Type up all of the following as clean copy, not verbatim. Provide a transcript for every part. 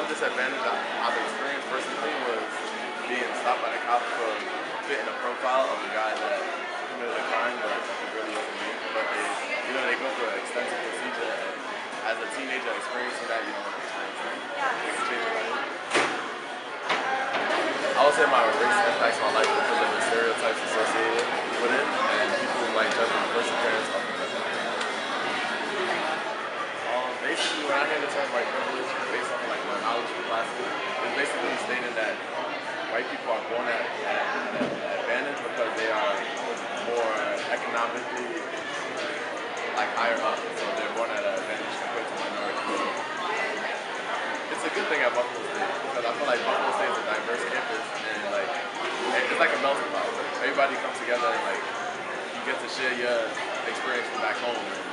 one disadvantage I've experienced personally was being stopped by the cops for fitting a profile of a guy that committed a crime, but it really wasn't me. But they go through an extensive procedure, and as a teenager experiencing that, you don't want to experience that. It can change your life. I would say my race impacts my life because of the stereotypes associated with it, and people might judge my first appearance off of that. Basically, when I hear the term white privilege, based on like my knowledge of classes, it's basically stating that white people are born at an advantage because they are more economically like higher up, so they're born at an advantage compared to minorities. It's a good thing at Buffalo State because I feel like Buffalo State is a diverse campus and like it's like a melting pot. Everybody comes together and like you get to share your experience from back home. And,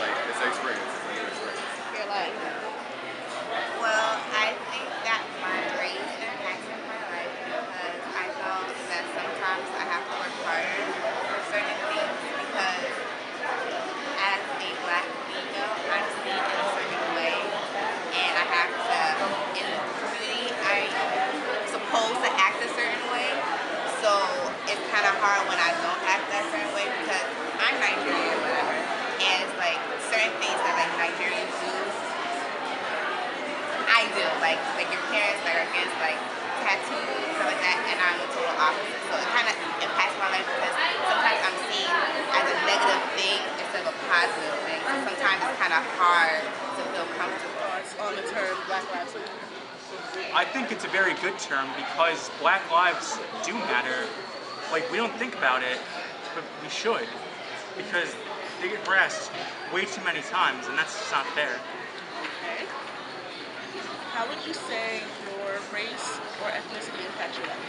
like it's an experience. It's a new experience. Your life. Well, I think that my race impacted my life because I know that sometimes I have to work harder for certain things because as a black female, I'm seen in a certain way and I have to, in the community, I'm supposed to act a certain way. So it's kind of hard when I don't act that certain way because I'm Nigerian, whatever. And it's like certain things that like Nigerians do, I do. Like your parents that are against like tattoos, stuff like that, and I'm the total opposite. So it kind of impacts my life because sometimes I'm seen as a negative thing instead of a positive thing. So sometimes it's kind of hard to feel comfortable. On the term Black Lives Matter. I think it's a very good term because Black lives do matter. Like, we don't think about it, but we should, because they get harassed way too many times, and that's just not fair. Okay. How would you say your race or ethnicity impacts your life?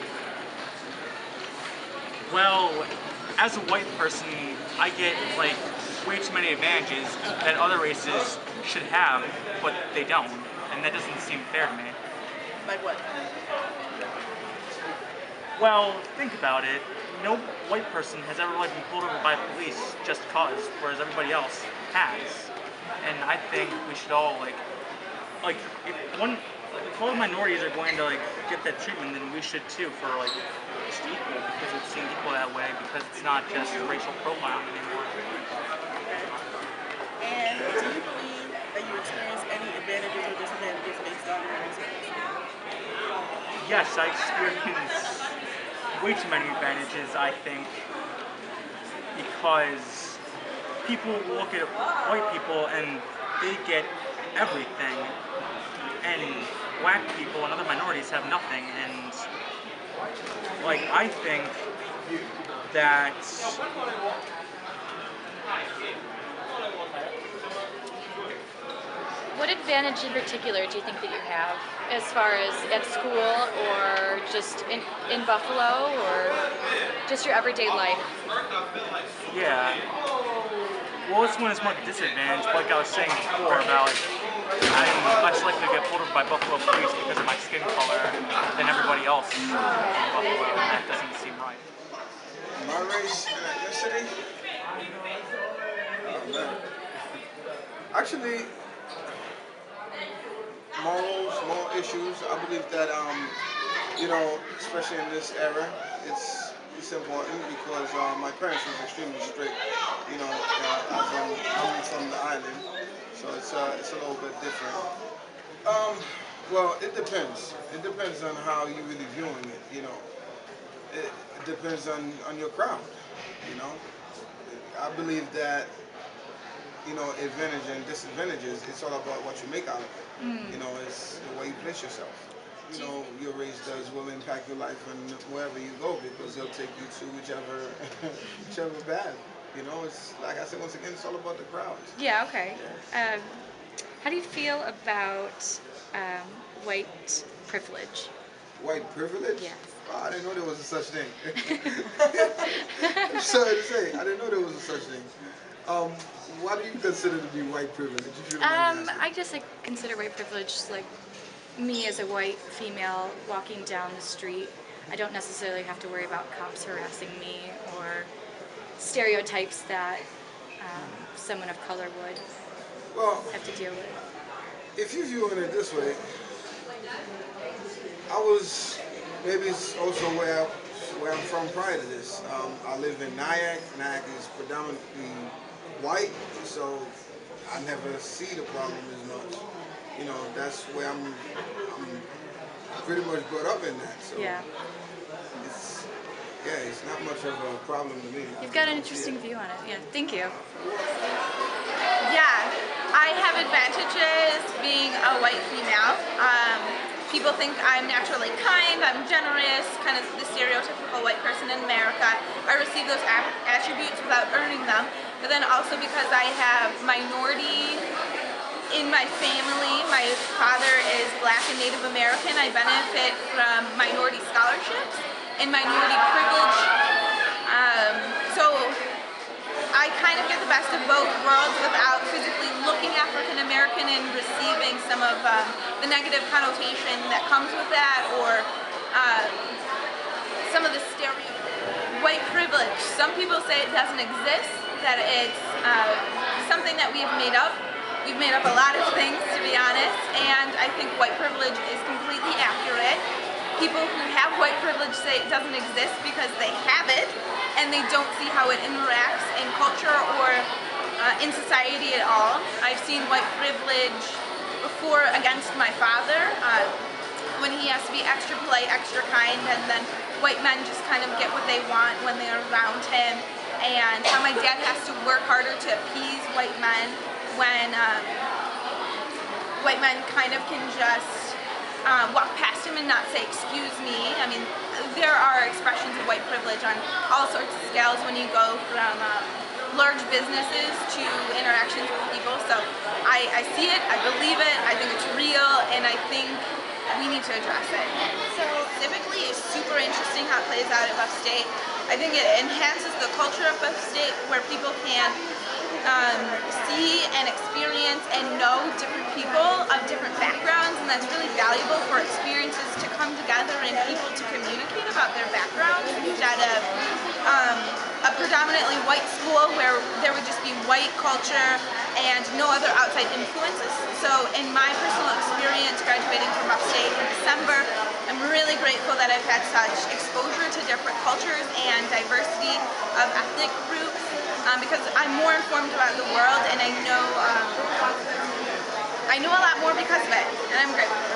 Well, as a white person, I get like way too many advantages that other races should have, but they don't, and that doesn't seem fair to me. Like what? Well, think about it. No white person has ever like been pulled over by police just cause, whereas everybody else has. And I think we should all if all minorities are going to like get that treatment, then we should too, for like just equal, because it's seen equal that way, because it's not just racial profiling anymore. And do you believe that you experience any advantages or disadvantages based on your race? Yes, I experience way too many advantages, I think, because people look at white people and they get everything, and black people and other minorities have nothing, and like I think that what advantage in particular do you think that you have as far as at school or just in Buffalo or just your everyday life? Yeah. Well, this one is more of a disadvantage, like I was saying before about I'm much likely to get pulled over by Buffalo police because of my skin color than everybody else in Buffalo, and that doesn't seem right. My race and ethnicity? Oh, man. Actually, moral issues. I believe that, especially in this era, it's important because my parents was extremely strict. I'm from the island, so it's a little bit different. Well, it depends. It depends on how you really viewing it. It depends on your crowd. I believe that advantage and disadvantages. It's all about what you make out of it. It's the way you place yourself. Your race will impact your life and wherever you go because they'll take you to whichever path. It's like I said once again, it's all about the crowd. Yeah. Okay. Yeah. How do you feel about white privilege? White privilege? Yes. Oh, I didn't know there was a such thing. Sorry to say, I didn't know there was a such thing. What do you consider to be white privilege? I just consider white privilege like me as a white female walking down the street. I don't necessarily have to worry about cops harassing me or stereotypes that someone of color would have to deal with. If you're viewing it this way, I was, maybe it's also where I'm from prior to this. I live in Nyack. Nyack is predominantly white, so I never see the problem as much. You know, that's where I'm pretty much brought up in that. So Yeah. it's, yeah, it's not much of a problem to me. You've got an interesting view on it. Yeah, thank you. Yeah, I have advantages being a white female. People think I'm naturally kind, I'm generous, kind of the stereotypical white person in America. I receive those attributes without earning them, but then also because I have minority in my family. My father is Black and Native American. I benefit from minority scholarships and minority privilege. So I kind of get the best of both worlds without physically looking African American and receiving some of the negative connotation that comes with that, or some of the white privilege. Some people say it doesn't exist, that it's something that we have made up. We've made up a lot of things, to be honest, and I think white privilege is completely accurate. People who have white privilege say it doesn't exist because they have it, and they don't see how it interacts in culture or in society at all. I've seen white privilege before against my father, when he has to be extra polite, extra kind, and then white men just kind of get what they want when they're around him, and how my dad has to work harder to appease white men when white men kind of can just walk past him and not say, excuse me. I mean, there are expressions of white privilege on all sorts of scales when you go from large businesses to interactions with people. So I see it, I believe it, I think it's real, and I think we need to address it. So specifically, it's super interesting how it plays out at Buff State. I think it enhances the culture of Buff State, where people can see and experience and know different people of different backgrounds, and that's really valuable for experiences to come together and people to communicate about their backgrounds instead of a predominantly white school where there would just be white culture and no other outside influences. So in my personal experience graduating from Upstate in December, I'm really grateful that I've had such exposure to different cultures and diversity of ethnic groups, because I'm more informed about the world, and I know a lot more because of it, and I'm grateful for it.